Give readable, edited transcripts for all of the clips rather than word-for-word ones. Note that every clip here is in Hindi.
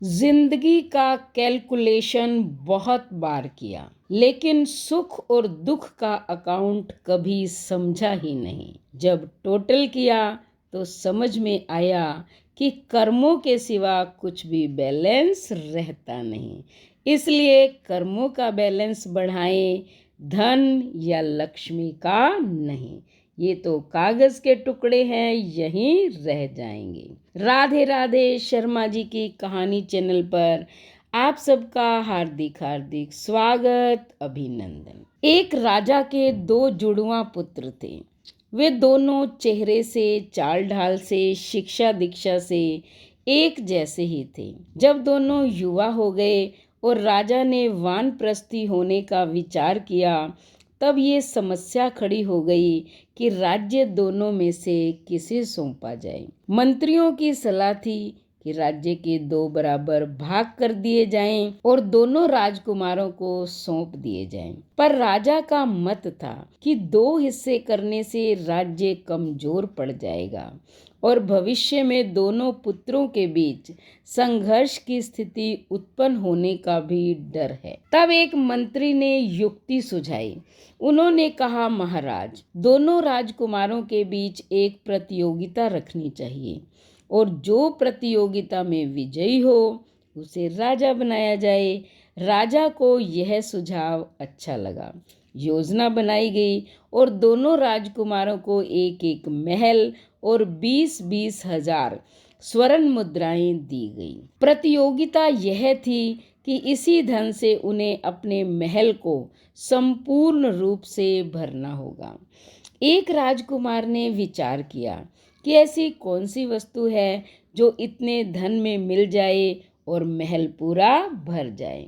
जिंदगी का कैलकुलेशन बहुत बार किया, लेकिन सुख और दुख का अकाउंट कभी समझा ही नहीं। जब टोटल किया तो समझ में आया कि कर्मों के सिवा कुछ भी बैलेंस रहता नहीं। इसलिए कर्मों का बैलेंस बढ़ाएं, धन या लक्ष्मी का नहीं। ये तो कागज के टुकड़े हैं, यहीं रह जाएंगे। राधे राधे शर्मा जी की कहानी चैनल पर आप सबका हार्दिक हार्दिक स्वागत, अभिनंदन। एक राजा के दो जुड़वा पुत्र थे। वे दोनों चेहरे से, चाल ढाल से, शिक्षा दीक्षा से एक जैसे ही थे। जब दोनों युवा हो गए और राजा ने वानप्रस्थी होने का विचार किया, तब ये समस्या खड़ी हो गई कि राज्य दोनों में से किसे सौंपा जाए। मंत्रियों की सलाह थी कि राज्य के दो बराबर भाग कर दिए जाएं और दोनों राजकुमारों को सौंप दिए जाएं। पर राजा का मत था कि दो हिस्से करने से राज्य कमजोर पड़ जाएगा और भविष्य में दोनों पुत्रों के बीच संघर्ष की स्थिति उत्पन्न होने का भी डर है। तब एक मंत्री ने युक्ति सुझाई। उन्होंने कहा, महाराज, दोनों राजकुमारों के बीच एक प्रतियोगिता रखनी चाहिए और जो प्रतियोगिता में विजयी हो उसे राजा बनाया जाए। राजा को यह सुझाव अच्छा लगा। योजना बनाई गई और दोनों राजकुमारों को एक एक महल और 20-20 हजार स्वर्ण मुद्राएं दी गई। प्रतियोगिता यह थी कि इसी धन से उन्हें अपने महल को संपूर्ण रूप से भरना होगा। एक राजकुमार ने विचार किया कि ऐसी कौन सी वस्तु है जो इतने धन में मिल जाए और महल पूरा भर जाए।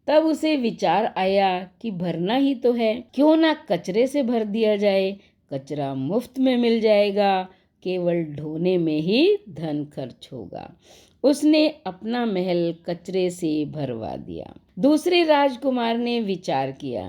तब उसे विचार आया कि भरना ही तो है, क्यों ना कचरे से भर दिया जाए। कचरा मुफ्त में मिल जाएगा, केवल ढोने में ही धन खर्च होगा। उसने अपना महल कचरे से भरवा दिया। दूसरे राजकुमार ने विचार किया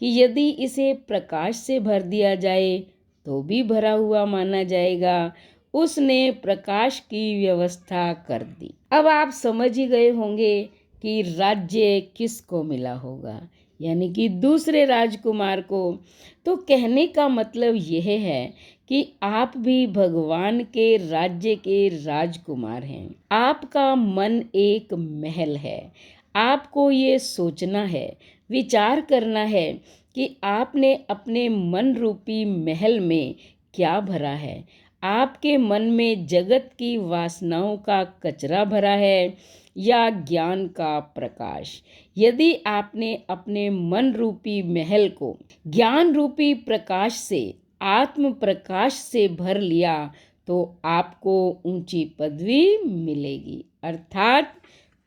कि यदि इसे प्रकाश से भर दिया जाए तो भी भरा हुआ माना जाएगा। उसने प्रकाश की व्यवस्था कर दी। अब आप समझ ही गए होंगे कि राज्य किसको मिला होगा, यानी कि दूसरे राजकुमार को। तो कहने का मतलब यह है कि आप भी भगवान के राज्य के राजकुमार हैं। आपका मन एक महल है। आपको ये सोचना है, विचार करना है कि आपने अपने मन रूपी महल में क्या भरा है। आपके मन में जगत की वासनाओं का कचरा भरा है या ज्ञान का प्रकाश। यदि आपने अपने मन रूपी महल को ज्ञान रूपी प्रकाश से, आत्म प्रकाश से भर लिया तो आपको ऊंची पदवी मिलेगी, अर्थात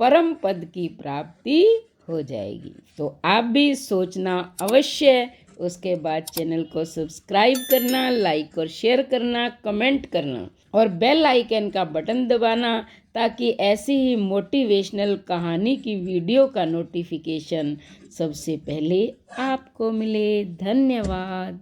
परम पद की प्राप्ति हो जाएगी। तो आप भी सोचना अवश्य। उसके बाद चैनल को सब्सक्राइब करना, लाइक और शेयर करना, कमेंट करना और बेल आइकन का बटन दबाना, ताकि ऐसी ही मोटिवेशनल कहानी की वीडियो का नोटिफिकेशन सबसे पहले आपको मिले। धन्यवाद।